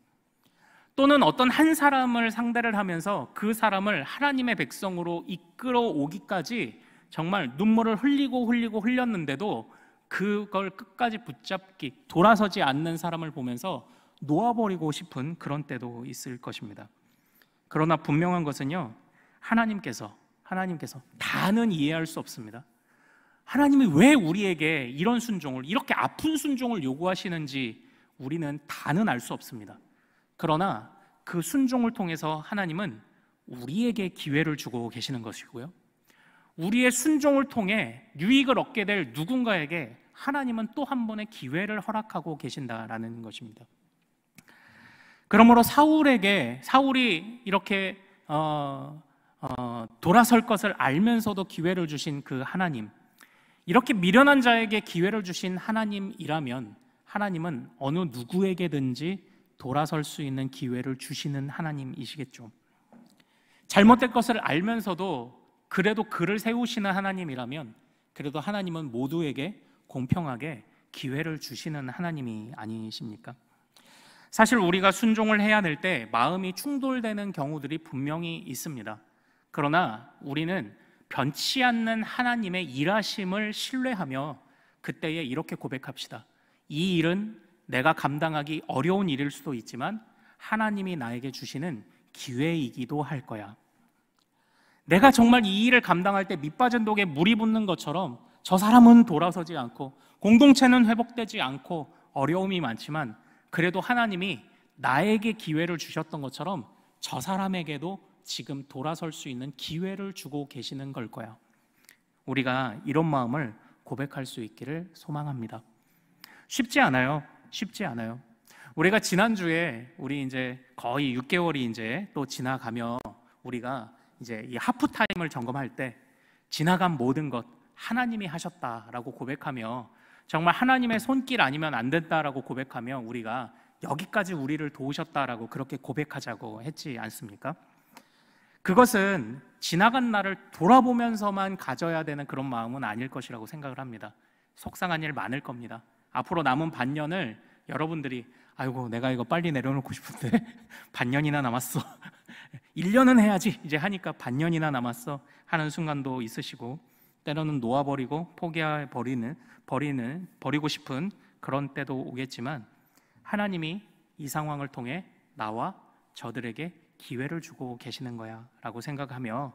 또는 어떤 한 사람을 상대를 하면서 그 사람을 하나님의 백성으로 이끌어 오기까지 정말 눈물을 흘렸는데도 그걸 끝까지 붙잡기, 돌아서지 않는 사람을 보면서 놓아버리고 싶은 그런 때도 있을 것입니다. 그러나 분명한 것은요, 하나님께서 다는 이해할 수 없습니다. 하나님이 왜 우리에게 이런 순종을, 이렇게 아픈 순종을 요구하시는지 우리는 다는 알 수 없습니다. 그러나 그 순종을 통해서 하나님은 우리에게 기회를 주고 계시는 것이고요, 우리의 순종을 통해 유익을 얻게 될 누군가에게 하나님은 또 한 번의 기회를 허락하고 계신다라는 것입니다. 그러므로 사울이 이렇게 돌아설 것을 알면서도 기회를 주신 그 하나님, 이렇게 미련한 자에게 기회를 주신 하나님이라면 하나님은 어느 누구에게든지 돌아설 수 있는 기회를 주시는 하나님이시겠죠. 잘못된 것을 알면서도 그래도 그를 세우시는 하나님이라면 그래도 하나님은 모두에게 공평하게 기회를 주시는 하나님이 아니십니까? 사실 우리가 순종을 해야 될 때 마음이 충돌되는 경우들이 분명히 있습니다. 그러나 우리는 변치 않는 하나님의 일하심을 신뢰하며 그때에 이렇게 고백합시다. 이 일은 내가 감당하기 어려운 일일 수도 있지만 하나님이 나에게 주시는 기회이기도 할 거야. 내가 정말 이 일을 감당할 때 밑빠진 독에 물이 붙는 것처럼 저 사람은 돌아서지 않고 공동체는 회복되지 않고 어려움이 많지만 그래도 하나님이 나에게 기회를 주셨던 것처럼 저 사람에게도 지금 돌아설 수 있는 기회를 주고 계시는 걸 거야. 우리가 이런 마음을 고백할 수 있기를 소망합니다. 쉽지 않아요. 우리가 지난주에 우리 이제 거의 6개월이 이제 또 지나가며 우리가 이제 이 하프타임을 점검할 때 지나간 모든 것 하나님이 하셨다라고 고백하며 정말 하나님의 손길 아니면 안 된다라고 고백하며 우리가 여기까지 우리를 도우셨다라고 그렇게 고백하자고 했지 않습니까? 그것은 지나간 날을 돌아보면서만 가져야 되는 그런 마음은 아닐 것이라고 생각을 합니다. 속상한 일 많을 겁니다. 앞으로 남은 반년을 여러분들이 아이고 내가 이거 빨리 내려놓고 싶은데 반년이나 남았어 1년은 해야지 이제 하니까 반년이나 남았어 하는 순간도 있으시고, 때로는 놓아버리고 버리고 싶은 그런 때도 오겠지만, 하나님이 이 상황을 통해 나와 저들에게 기회를 주고 계시는 거야 라고 생각하며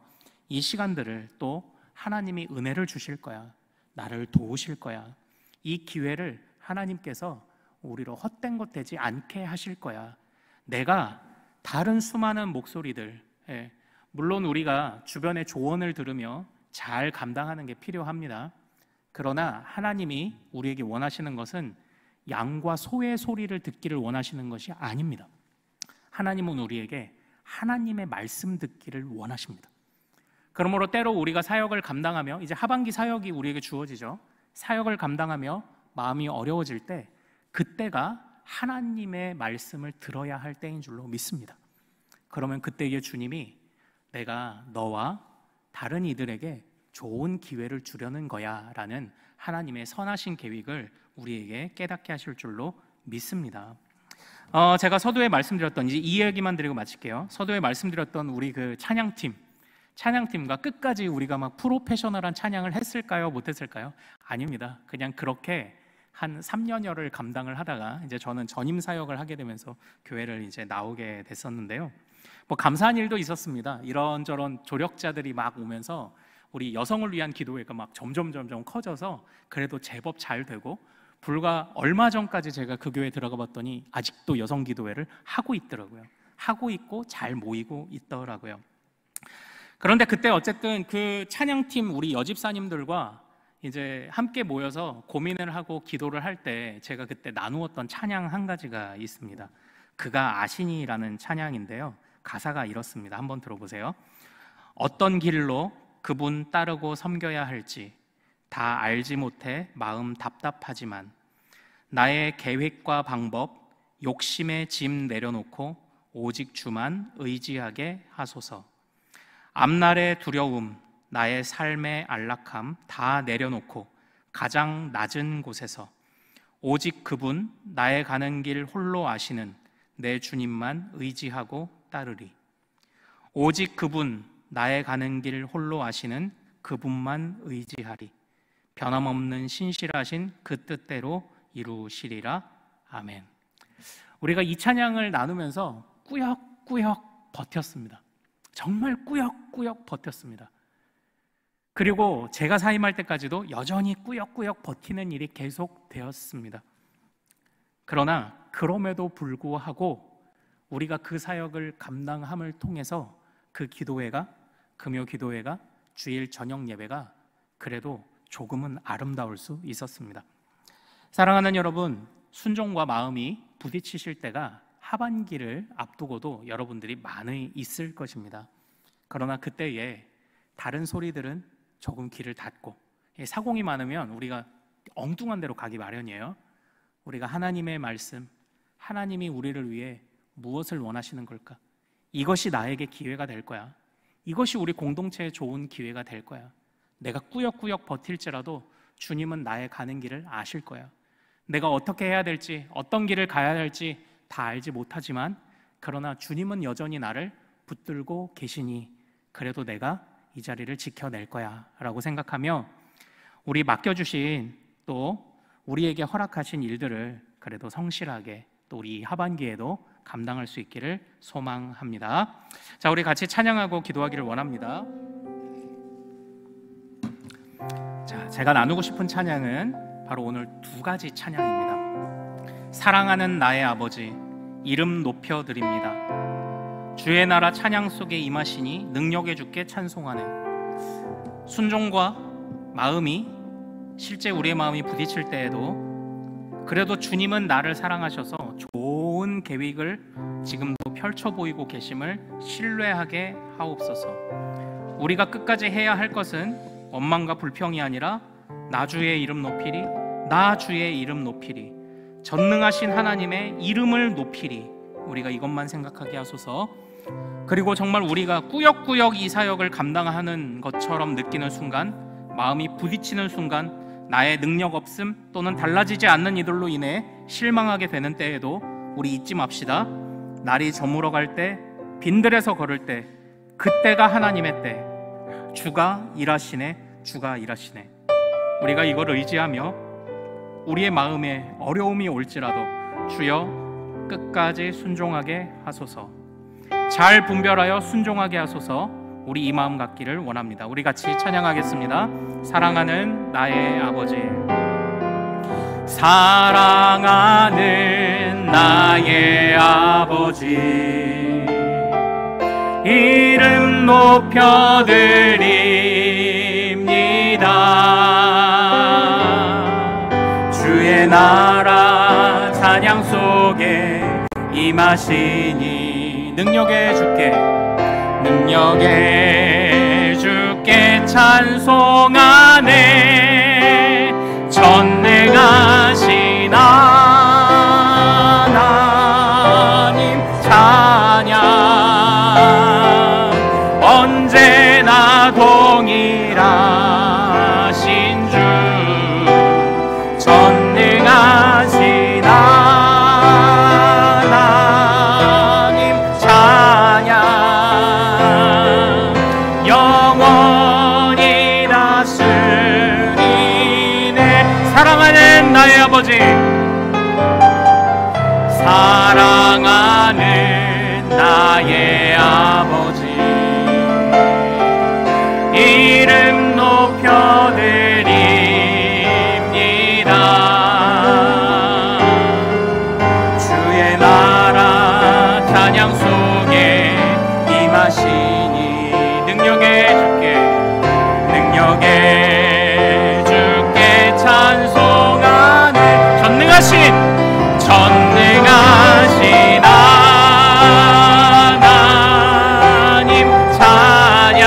이 시간들을 또 하나님이 은혜를 주실 거야, 나를 도우실 거야, 이 기회를 하나님께서 우리로 헛된 것 되지 않게 하실 거야. 내가 다른 수많은 목소리들, 물론 우리가 주변의 조언을 들으며 잘 감당하는 게 필요합니다. 그러나 하나님이 우리에게 원하시는 것은 양과 소의 소리를 듣기를 원하시는 것이 아닙니다. 하나님은 우리에게 하나님의 말씀 듣기를 원하십니다. 그러므로 때로 우리가 사역을 감당하며, 이제 하반기 사역이 우리에게 주어지죠. 사역을 감당하며 마음이 어려워질 때, 그때가 하나님의 말씀을 들어야 할 때인 줄로 믿습니다. 그러면 그때에 주님이 내가 너와 다른 이들에게 좋은 기회를 주려는 거야 라는 하나님의 선하신 계획을 우리에게 깨닫게 하실 줄로 믿습니다. 제가 서두에 말씀드렸던, 이제 이 얘기만 드리고 마칠게요. 서두에 말씀드렸던 우리 그 찬양팀과 끝까지 우리가 막 프로페셔널한 찬양을 했을까요? 못했을까요? 아닙니다. 그냥 그렇게 한 3년여를 감당을 하다가 이제 저는 전임 사역을 하게 되면서 교회를 이제 나오게 됐었는데요. 뭐 감사한 일도 있었습니다. 이런저런 조력자들이 막 오면서 우리 여성을 위한 기도회가 막 점점 커져서 그래도 제법 잘 되고, 불과 얼마 전까지 제가 그 교회에 들어가 봤더니 아직도 여성 기도회를 하고 있더라고요. 하고 있고 잘 모이고 있더라고요. 그런데 그때 어쨌든 그 찬양팀 우리 여집사님들과 이제 함께 모여서 고민을 하고 기도를 할 때 제가 그때 나누었던 찬양 한 가지가 있습니다. 그가 아시니라는 찬양인데요. 가사가 이렇습니다. 한번 들어보세요. 어떤 길로 그분 따르고 섬겨야 할지 다 알지 못해 마음 답답하지만 나의 계획과 방법, 욕심의 짐 내려놓고 오직 주만 의지하게 하소서. 앞날의 두려움, 나의 삶의 안락함 다 내려놓고 가장 낮은 곳에서 오직 그분, 나의 가는 길 홀로 아시는 내 주님만 의지하고 따르리. 오직 그분, 나의 가는 길 홀로 아시는 그분만 의지하리. 변함없는 신실하신 그 뜻대로 이루시리라. 아멘. 우리가 이 찬양을 나누면서 꾸역꾸역 버텼습니다. 정말 꾸역꾸역 버텼습니다. 그리고 제가 사임할 때까지도 여전히 꾸역꾸역 버티는 일이 계속되었습니다. 그러나 그럼에도 불구하고 우리가 그 사역을 감당함을 통해서 그 기도회가, 금요 기도회가, 주일 저녁 예배가 그래도 조금은 아름다울 수 있었습니다. 사랑하는 여러분, 순종과 마음이 부딪히실 때가 하반기를 앞두고도 여러분들이 많이 있을 것입니다. 그러나 그때에 다른 소리들은 조금 귀를 닫고, 사공이 많으면 우리가 엉뚱한 데로 가기 마련이에요. 우리가 하나님의 말씀, 하나님이 우리를 위해 무엇을 원하시는 걸까? 이것이 나에게 기회가 될 거야. 이것이 우리 공동체에 좋은 기회가 될 거야. 내가 꾸역꾸역 버틸지라도 주님은 나의 가는 길을 아실 거야. 내가 어떻게 해야 될지, 어떤 길을 가야 할지 다 알지 못하지만 그러나 주님은 여전히 나를 붙들고 계시니 그래도 내가 이 자리를 지켜낼 거야 라고 생각하며, 우리 맡겨주신 또 우리에게 허락하신 일들을 그래도 성실하게 또 우리 하반기에도 감당할 수 있기를 소망합니다. 자, 우리 같이 찬양하고 기도하기를 원합니다. 자, 제가 나누고 싶은 찬양은 바로 오늘 두 가지 찬양입니다. 사랑하는 나의 아버지, 이름 높여드립니다. 주의 나라 찬양 속에 임하시니 능력의 주께 찬송하네. 순종과 마음이, 실제 우리의 마음이 부딪힐 때에도 그래도 주님은 나를 사랑하셔서 좋은 좋은 계획을 지금도 펼쳐 보이고 계심을 신뢰하게 하옵소서. 우리가 끝까지 해야 할 것은 원망과 불평이 아니라 나 주의 이름 높이리, 나 주의 이름 높이리, 전능하신 하나님의 이름을 높이리. 우리가 이것만 생각하게 하소서. 그리고 정말 우리가 꾸역꾸역 이 사역을 감당하는 것처럼 느끼는 순간, 마음이 부딪히는 순간, 나의 능력 없음 또는 달라지지 않는 이들로 인해 실망하게 되는 때에도 우리 잊지 맙시다. 날이 저물어 갈 때, 빈들에서 걸을 때, 그때가 하나님의 때. 주가 일하시네, 주가 일하시네. 우리가 이걸 의지하며 우리의 마음에 어려움이 올지라도 주여 끝까지 순종하게 하소서. 잘 분별하여 순종하게 하소서. 우리 이 마음 갖기를 원합니다. 우리 같이 찬양하겠습니다. 사랑하는 나의 아버지. 사랑하는 나의 아버지, 이름 높여드립니다. 주의 나라 찬양 속에 임하시니 능력의 주께, 능력의 주께 찬송하네. 전능하신 하나님 찬양, 언제나 동일하신 주, 전능하신 하나님 찬양, 영원히 다스리네. 사랑하는 나의 아버지, 사랑하는 나의 아버지, 이름 높여드립니다. 주의 나라 찬양 속에 임하시니 능력의 주께, 능력의 주께 찬송하네. 전능하신 하나님 찬양,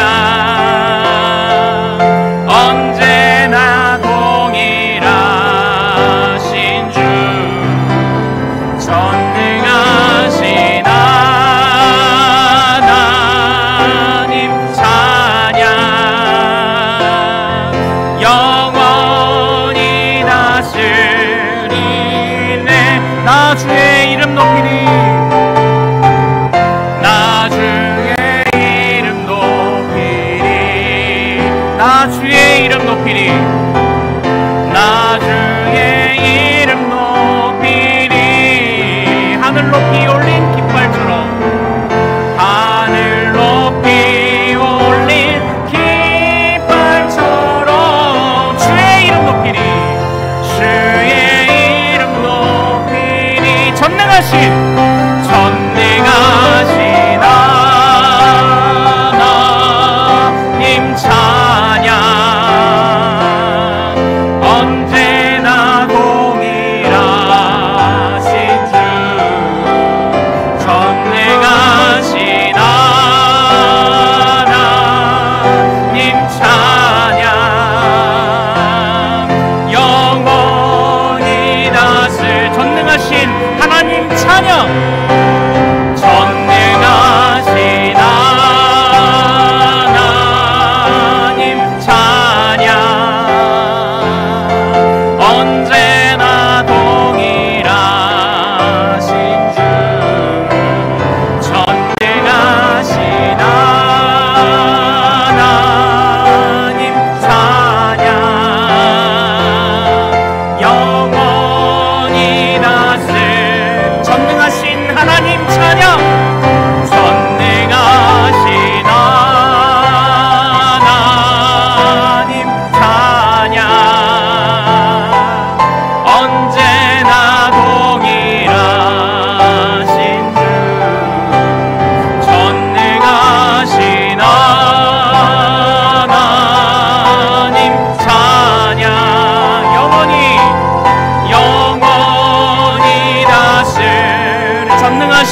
언제나 동일하신 주, 전능하신 하나님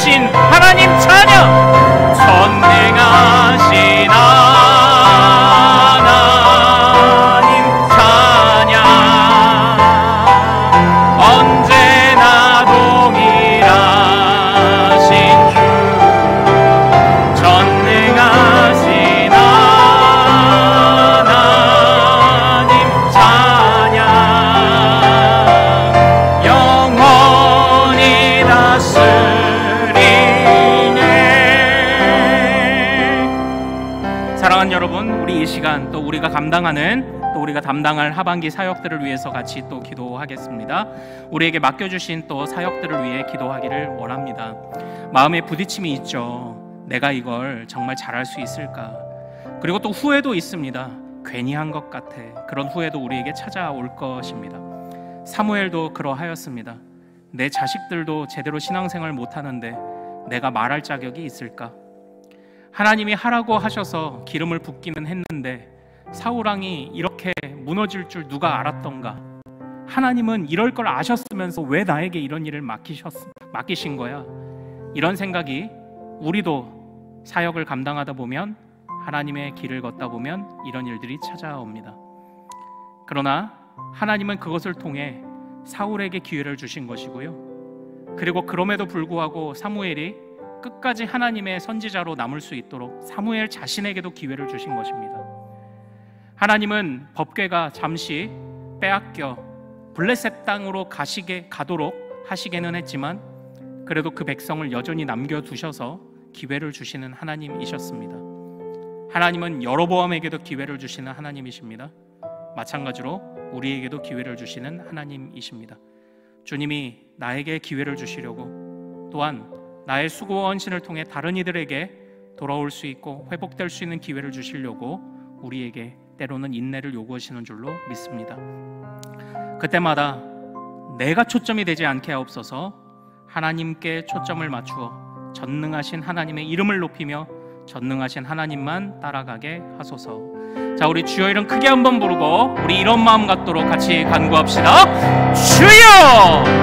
전능하신 하나님 찬양. 전능하신 하나님 찬양. 언제나 동일하신 주. 전능하신 하나님 찬양. 영원히 다스리네. 사랑하는 여러분, 우리 이 시간 또 우리가 담당할 하반기 사역들을 위해서 같이 또 기도하겠습니다. 우리에게 맡겨주신 또 사역들을 위해 기도하기를 원합니다. 마음에 부딪힘이 있죠. 내가 이걸 정말 잘할 수 있을까? 그리고 또 후회도 있습니다. 괜히 한 것 같아. 그런 후회도 우리에게 찾아올 것입니다. 사무엘도 그러하였습니다. 내 자식들도 제대로 신앙생활 못하는데 내가 말할 자격이 있을까? 하나님이 하라고 하셔서 기름을 붓기는 했는데 사울왕이 이렇게 무너질 줄 누가 알았던가? 하나님은 이럴 걸 아셨으면서 왜 나에게 이런 일을 맡기신 거야? 이런 생각이 우리도 사역을 감당하다 보면, 하나님의 길을 걷다 보면 이런 일들이 찾아옵니다. 그러나 하나님은 그것을 통해 사울에게 기회를 주신 것이고요. 그리고 그럼에도 불구하고 사무엘이 끝까지 하나님의 선지자로 남을 수 있도록 사무엘 자신에게도 기회를 주신 것입니다. 하나님은 법궤가 잠시 빼앗겨 블레셋 땅으로 가도록 하시게는 했지만 그래도 그 백성을 여전히 남겨두셔서 기회를 주시는 하나님이셨습니다. 하나님은 여로보암에게도 기회를 주시는 하나님이십니다. 마찬가지로 우리에게도 기회를 주시는 하나님이십니다. 주님이 나에게 기회를 주시려고, 또한 나의 수고와 헌신을 통해 다른 이들에게 돌아올 수 있고 회복될 수 있는 기회를 주시려고 우리에게 때로는 인내를 요구하시는 줄로 믿습니다. 그때마다 내가 초점이 되지 않게 하옵소서. 하나님께 초점을 맞추어 전능하신 하나님의 이름을 높이며 전능하신 하나님만 따라가게 하소서. 자, 우리 주여 이름 크게 한번 부르고 우리 이런 마음 갖도록 같이 간구합시다. 주여!